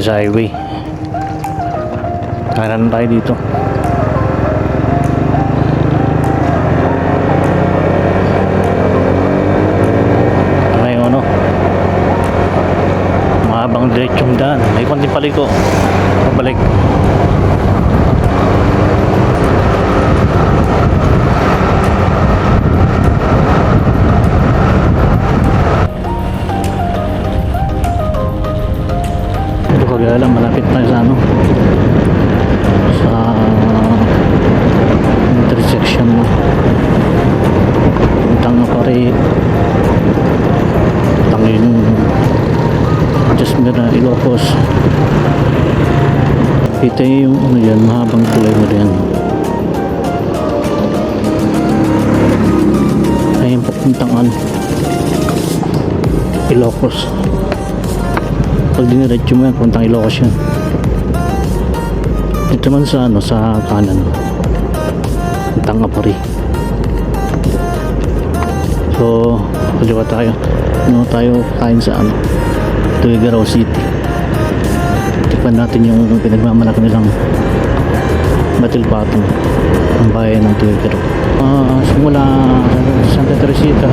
sa highway. Kanan tayo dito. Ngayon ano, mahabang diretsong daan, may konting paliko pabalik. Kaya lang malapit tayo sa ano, sa intersection mo tang na pare tangin Jasmine Ilocos. Kita yung ano yan, mahabang tulay mo yan. Ayun papuntang ano, Ilocos. Pag diniretso mo yan, puntang Ilocos yan. Dito man sa ano, sa kanan, puntang Apari. So kaliwa tayo. Ano tayo kain sa ano, Tuguegarao City. Tikpan natin yung pinagmamalaki nilang Batilpatong, ang bayan ng Tuguegarao. Simula Santa Teresita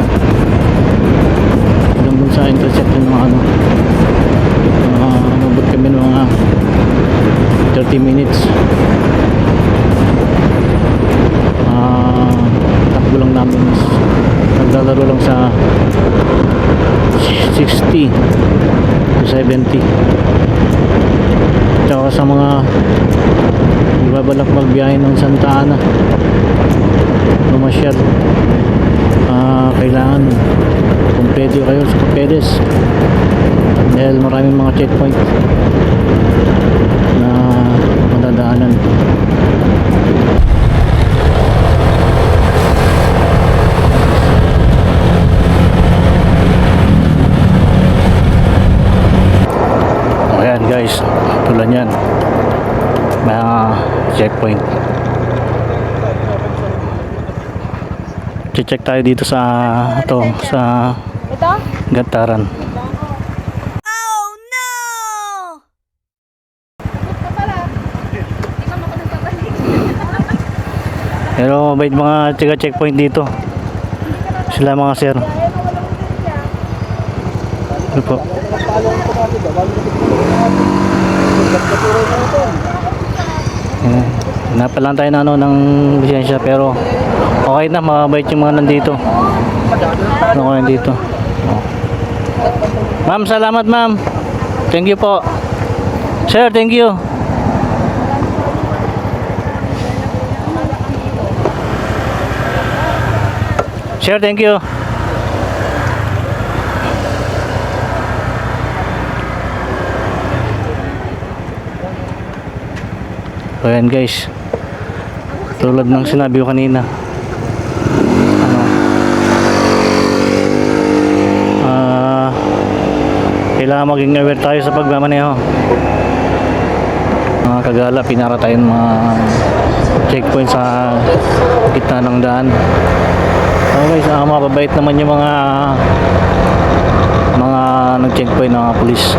hanggang dun sa intersection ng ano, nabot kami ng mga 30 minutes. Takbo lang namin, naglalaro lang sa 60 to 70. Tsaka sa mga ibabalak magbiyahe ng Santa Ana, lumasyal, kailangan kumpleto kayo sa Papeles dahil maraming mga checkpoint na madadaanan. Ayan guys, tulad yan, mga checkpoint. Check tayo dito sa ito, sa Gantaran. Pero mabait mga checkpoint dito. Sila mga sir. Ano po? Napalan tayo na ano ng lisensya, pero okay na, mabait yung mga nandito. Okay dito. Ma'am, salamat ma'am. Thank you po. Sir, thank you. Sir, thank you. So ayan guys, tulad ng sinabi ko kanina, kailangan maging aware tayo sa pagmamaneho. Mga kagala, pinara tayo ng mga checkpoint sa gitna ng daan. So guys, mababait naman yung mga nag-checkpoint ng mga pulis.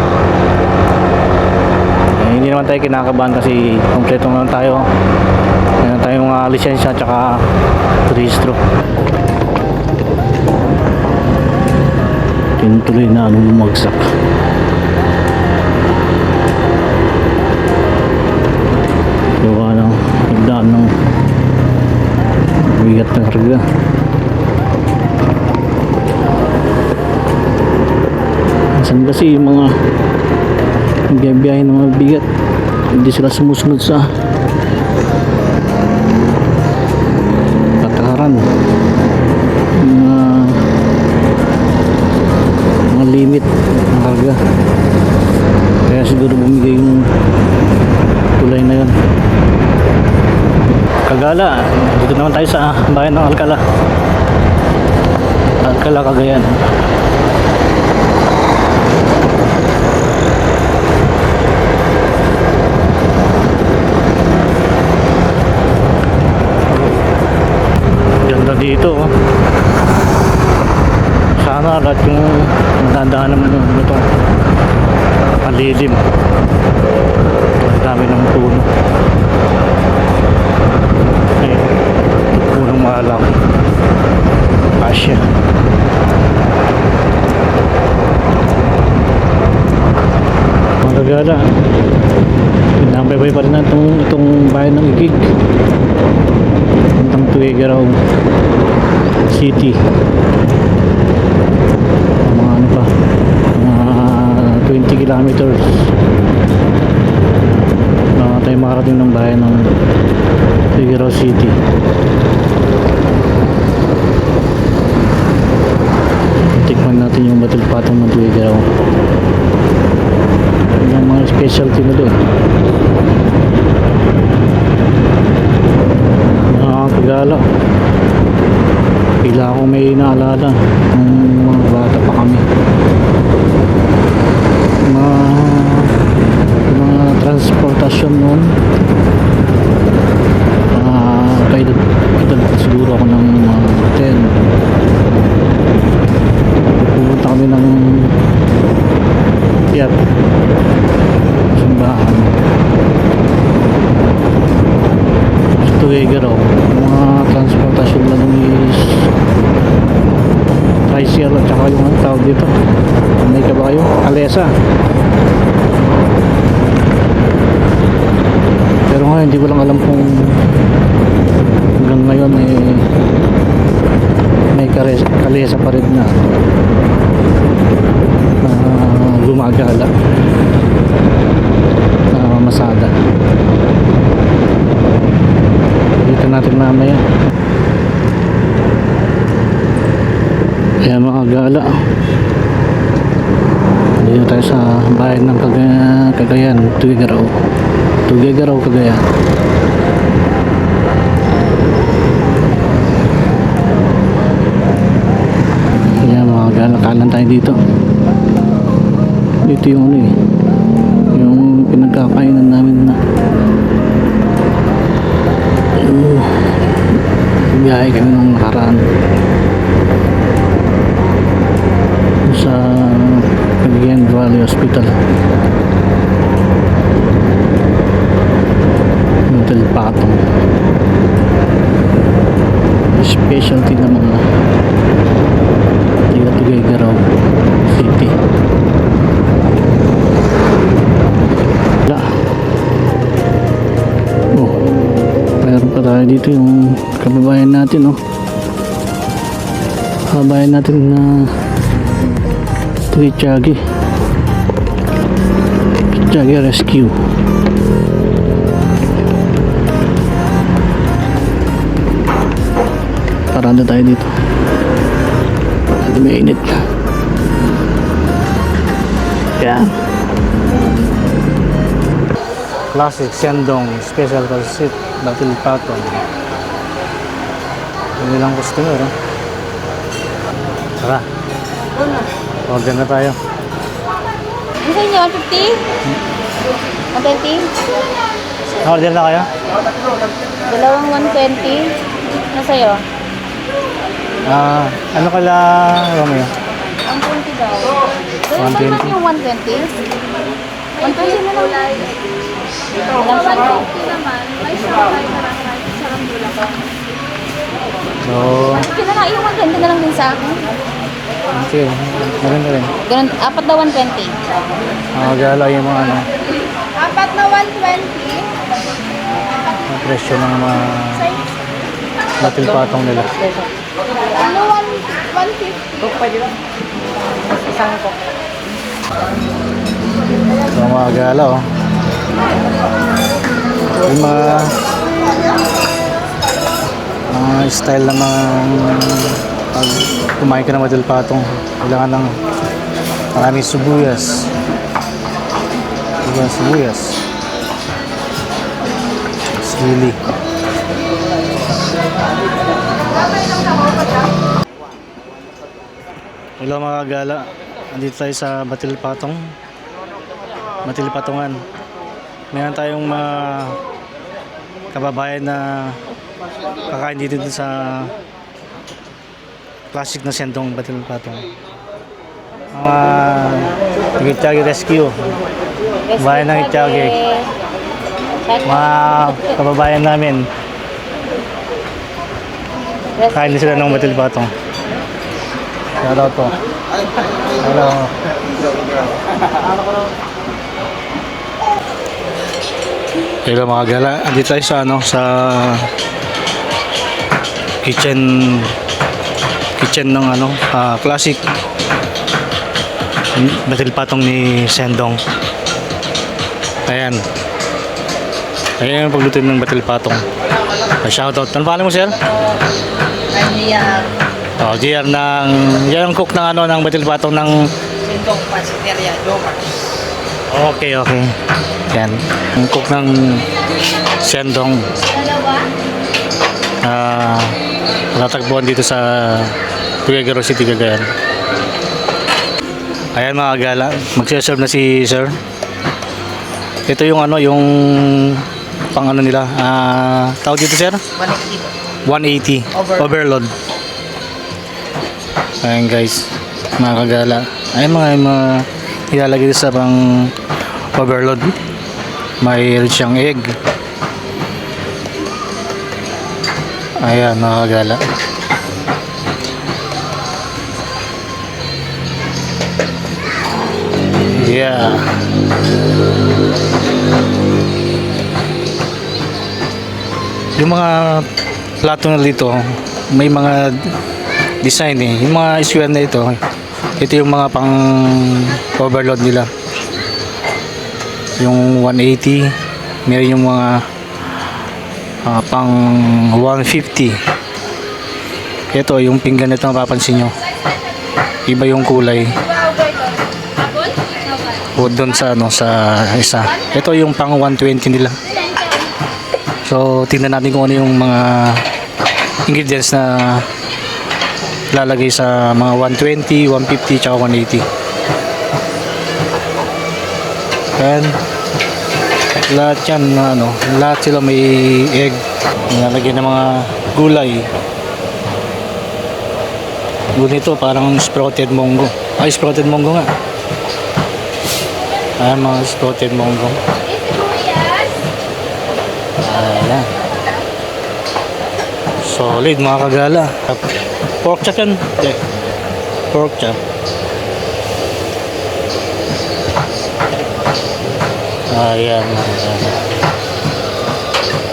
Hindi naman tayo kinakabahan kasi kompleto naman tayo. Meron tayong mga lisensya at saka rehistro. Tinutuloy na bumagsak. Gawa ng nagdaan ng bigat ng karga. Minsan kasi yung mga biyahe ng mga bigat, hindi sila sumusunod sa patakaran, mga limit ng karga. Kaya siguro bumigay yung tulay na yun. Kagala, dito naman tayo sa bayan ng Alcala, Cagayan. Ganda dito, oh. Sana lahat yung nadadaanan mo nito malilim. dami ng puno. Ay, punong malaki. Asya. Mga kagala, pinabaybay pa rin na itong bayan ng Igig. Puntang Tuguegarao City. Mga ano pa, mga 20 kilometers na tayo makarating ng bayan ng Tuguegarao City. Tikman natin yung batil patong ng Tuguegarao. Yung mga specialty na doon. Nakakagala. Pila akong may naalala nung mga bata pa kami. Mga transportasyon noon. Kaedad siguro ako ng 10. Pumunta kami ng simbahan sa Tuguegarao. Mga transportasyon na dun is tricycle at saka yung tawag dito, may ka ba kayo? Alesa. Pero ngayon hindi ko lang alam kung hanggang ngayon may kalesa pa rin na gumagala na masada. Dito natin mamaya. Kaya mga gala, dito tayo sa bayan ng Cagayan, Tuguegarao, Cagayan. Kaya mga gala, kanan tayo dito. Dito yung ano yung pinagkakainan namin na biyahe kami nung nakaraan sa Cagayan Valley Hospital, Hotel Patong. Specialty na mga Tuguegarao City. Meron pa tayo dito yung kababayan natin, kababayan natin na Tiagui Rescue. Parada tayo dito, mainit. Yan, classic Sendong special calcit batil patong. Hindi lang customer, Tara, order na tayo. Ano sa inyo? 150? 120? Order na kayo? Dalawang 120. Ano sa'yo? Ano kala Romeo? 120 daw. 120? Ano yung 120? 120 na lang. Walang sangko. May sabay marami sa ramdula ko. So, 150 na lang. Yung 120 na lang din sa akin. sige, maganda rin. Ganun, apat na 120. Magala yung mga Apat na 120. mga presyo ng mga batil patong nila. Ano 150? Pwede ba? Isang ko. So, mga gala, yung mga style na mga pag kumain ka ng batil patong, kailangan ng maraming sibuyas. Sili. Hello mga gala, andito tayo sa Batil Patongan. Mayroon tayong mga kababayan na kakain dito sa classic na Sendong Batil Patong. Mga Tiagui Rescue. Bayan ng Tiagui. Mga kababayan namin. Kain din sila ng batil patong. Shout out po. Hello. Hello mga gala. Andito tayo sa sa kitchen ng classic batil patong ni Sendong. Ayan yung pagluto ng batil patong. Shoutout. Ano pangalan mo, sir? Oh, JR ng yan ang cook ng ng batil patong ng Sindong Pansiteria, Jomars. Okay. Yan. Ang cook ng Sendong. Natagpuan dito sa Tuguegarao City, Cagayan. Ayan mga gala, magsiserve na si sir. Ito yung yung pang nila. Tawag dito, sir? 180. Overload. Ayan guys, mga kagala. Ayan mga ilalagay dito sa pang overload. Mayroon siyang egg. Ayan mga kagala. Yeah. Yung mga plato na dito, may mga design Yung mga square na ito yung mga pang overload nila. Yung 180, meron yung mga pang 150. Ito, yung pinggan nito mapapansin nyo. Iba yung kulay. O doon sa sa isa. Ito yung pang 120 nila. So, tingnan natin kung ano yung mga ingredients na lalagay sa mga 120, 150, tsaka 180. And lahat yan, lahat sila may egg. Nilalagay ng mga gulay. Gulay ito, parang sprouted munggo. Ay, sprouted munggo nga. Ayan, mga sprouted munggo. Ayan. Solid mga kagala. Pork chop yan. Yeah. Pork chop. Ayan.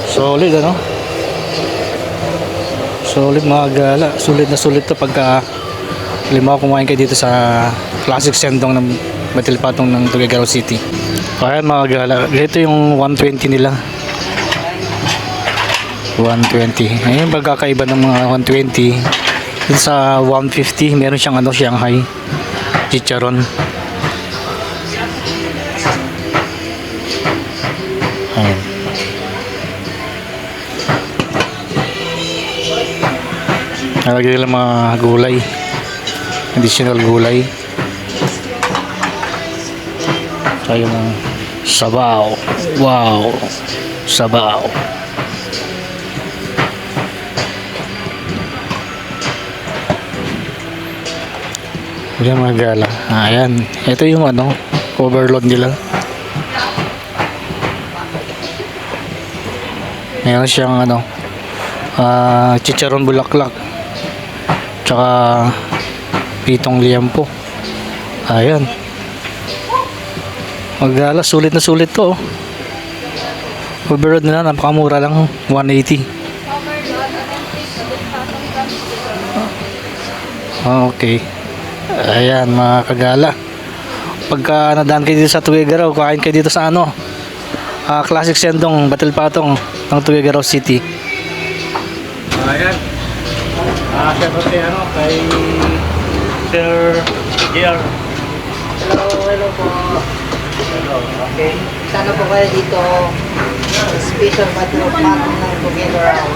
Solid solid mga gala. Sulit na sulit to pagka lima kumain kayo dito sa classic Sendong ng batil patong ng Tuguegarao City. Ayan mga gala. Ito yung 120 nila. 120. Ayun pagkakaiba ng mga 120. Dito sa 150 meron siyang Shanghai chicharon. Ayan. Nalagay nila mga gulay, additional gulay. So yung sabaw. Wow, sabaw. Ayan mga gala. Ayan. Ito yung overload nila. Meron siyang chicharon bulaklak. Tsaka pitong liempo. Ayan. Mga gala, sulit na sulit to. Overload nila, napakamura lang. 180. Okay. Ayan mga kagala. Pagka nadaan kayo dito sa Tuguegarao, kain kayo dito sa classic Sendong batil patong ng Tuguegarao City. Ayan. Siyempre kay Sir JR. Hello po. Hello. Okay. Sana po kayo dito. Special batil patong ng Tuguegarao.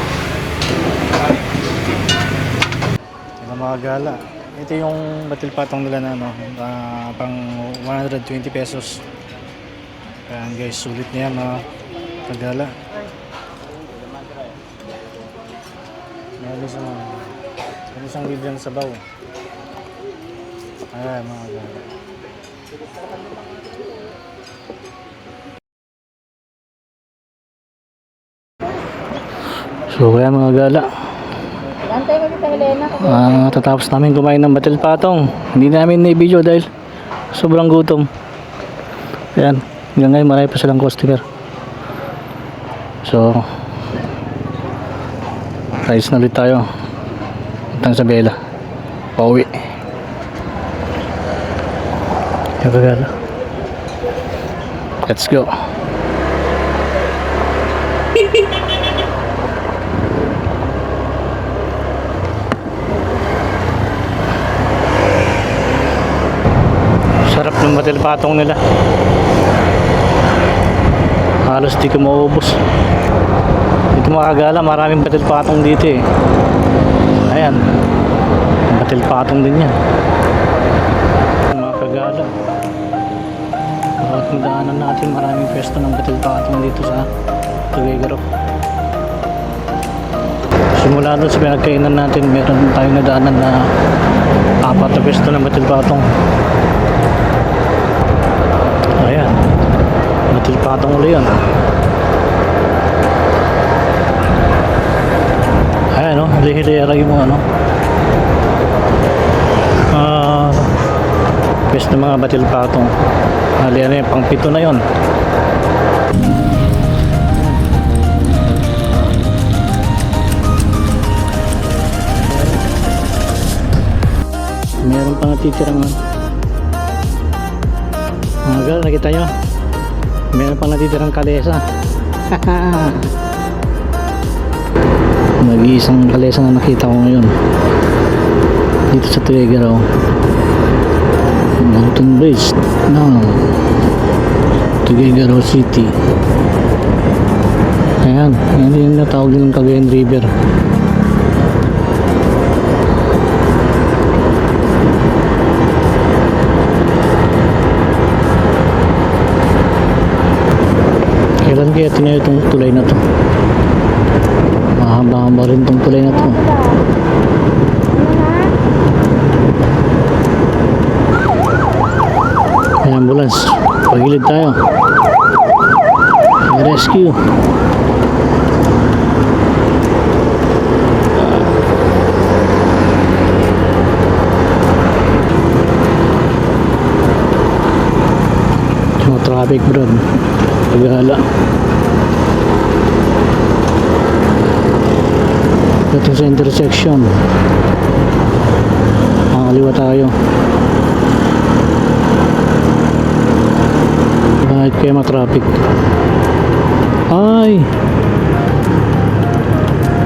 Ito mga gala. Ito yung batil patong nila na pang 120 pesos. Ayan guys, sulit niya mga kagala. Meron isang libreng sabaw. Ayan mga gala. So kaya mga gala, Antay ko kita, Helena. tatapos namin kumain ng batil patong. Hindi namin na-video dahil sobrang gutom. Ayan, hanggang ngayon marami pa silang customer. So rice na ulit tayo hanggang sa Bella, pauwi. Kaya mga gala, let's go. Sarap ng batil patong nila. Halos di ko maubos. Dito mga kagala, maraming batil patong dito eh. Ayan, batil patong din yan. Mga kagala, bawat magdaanan natin, maraming pwesto ng batil patong dito sa Tuguegarao. Simula doon sa pinagkainan natin, meron tayong nadaanan na 4 na pwesto ng batil patong. Ayan, batil patong ulit yun. Ayan o, hili-hilera yung mga ano, pwesto ng mga batil patong. Hali ano yun, pang 7 na yun. Meron pa natitirang mga girl, nakita nyo? Meron pa natitirang kalesa. Nag-iisang kalesa na nakita ko ngayon dito sa Tuguegarao. Mountain Bridge ng Tuguegarao City. Ayan, yan yung natawag ng Cagayan River. Kailan kaya tinayo itong tulay na to? Mahaba-haba rin itong tulay na to. May ambulance. Pagilid tayo. May rescue. Yung traffic bro. Paghala. Ito sa intersection. Makakaliwa tayo. Bakit kaya matraffic? Ay!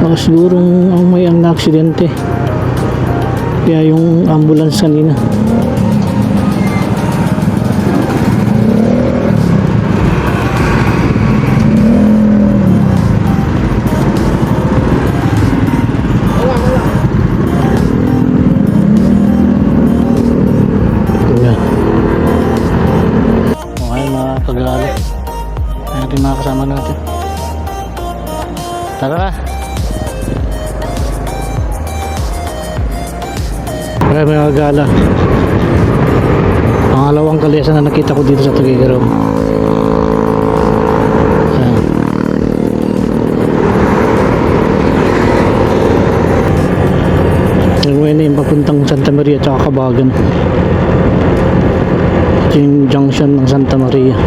Baka siguro ang may ang aksidente. Kaya yung ambulance kanina. Mga kasama natin. Tara na. Kaya mga gala, pangalawang kalesa na nakita ko dito sa Tuguegarao. Ayan. Nagawin na yung papuntang Santa Maria at Kabagan. Ito yung junction ng Santa Maria.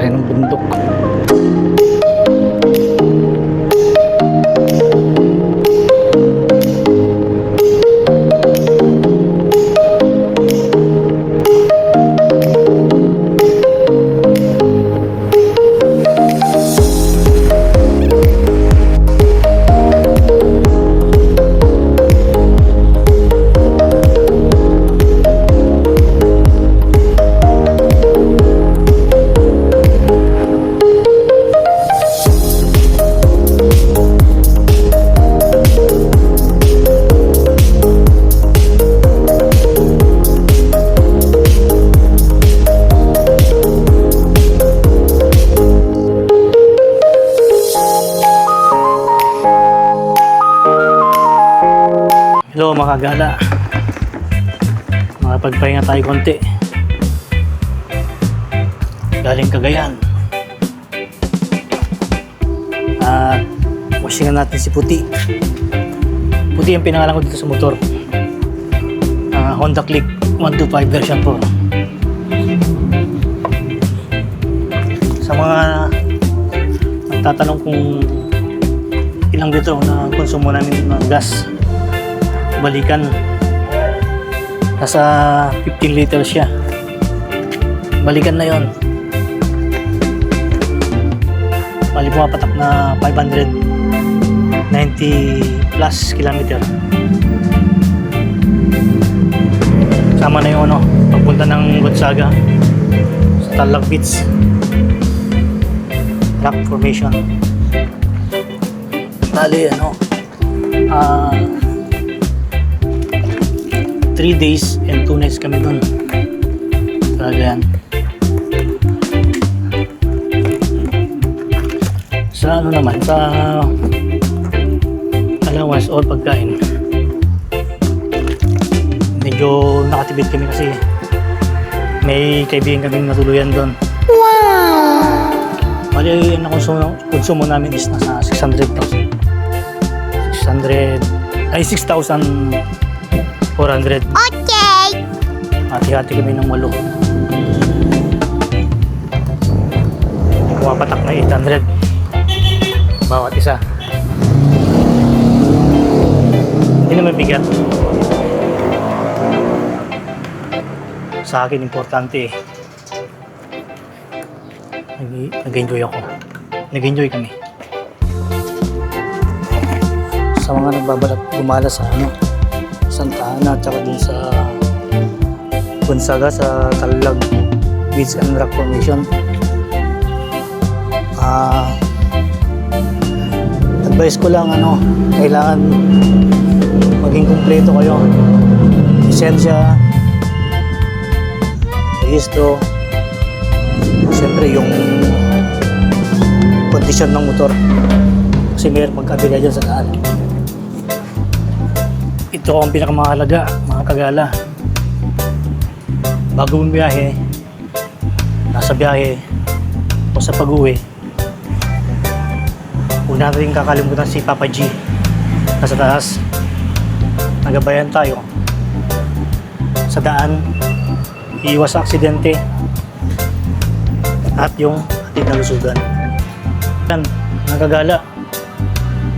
Ng bundok. mga kagala. Makapagpahinga tayo konti. Galing Cagayan. At washingan natin si Puti. Puti ang pinangalan ko dito sa motor. Honda Click 125 version 4. Sa mga nagtatanong kung ilang litro na konsumo namin ng gas, balikan, nasa 15 liters siya. Balikan na yon. Bali pumapatak na 590 plus kilometer. Sama na yung pagpunta ng Gonzaga sa Tarlac Beach rock formation. Bali 3 days and 2 nights kami dun. Talaga yan. Sa naman, sa allowance or pagkain, medyo nakatipid kami kasi may kaibigan kaming natuluyan doon. Wow! Bali, ang konsumo namin is nasa 6,400. Okay! Hati-hati kami ng 8. Pumapatak na 800 bawat isa. Hindi naman bigat. Sa akin, importante eh. Nag-enjoy ako. Nag-enjoy kami. Sa mga nagbabalak gumala sa Santa Ana at saka dun sa Gonzaga sa Tarlac Beach and Rock Formation, advice ko lang kailangan maging kumpleto kayo. Lisensya, rehistro, siyempre yung kondisyon ng motor kasi mayroon magkabila dyan sa daan. Ito ang pinakamahalaga, mga kagala. Bago bumiyahe, nasa biyahe o sa pag-uwi, huwag natin kakalimutan si Papa G nasa taas. Nagabayan tayo sa daan, iiwas sa aksidente at yung ating nalusugan. Yan, mga kagala,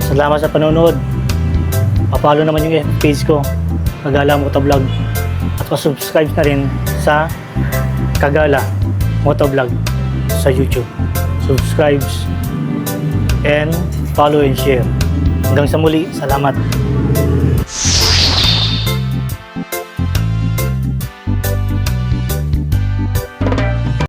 salamat sa panonood. Pa-follow naman yung page ko, Kagala Motovlog, at pa-subscribe na rin sa Kagala Motovlog sa YouTube. Subscribe and follow and share. Hanggang sa muli, salamat.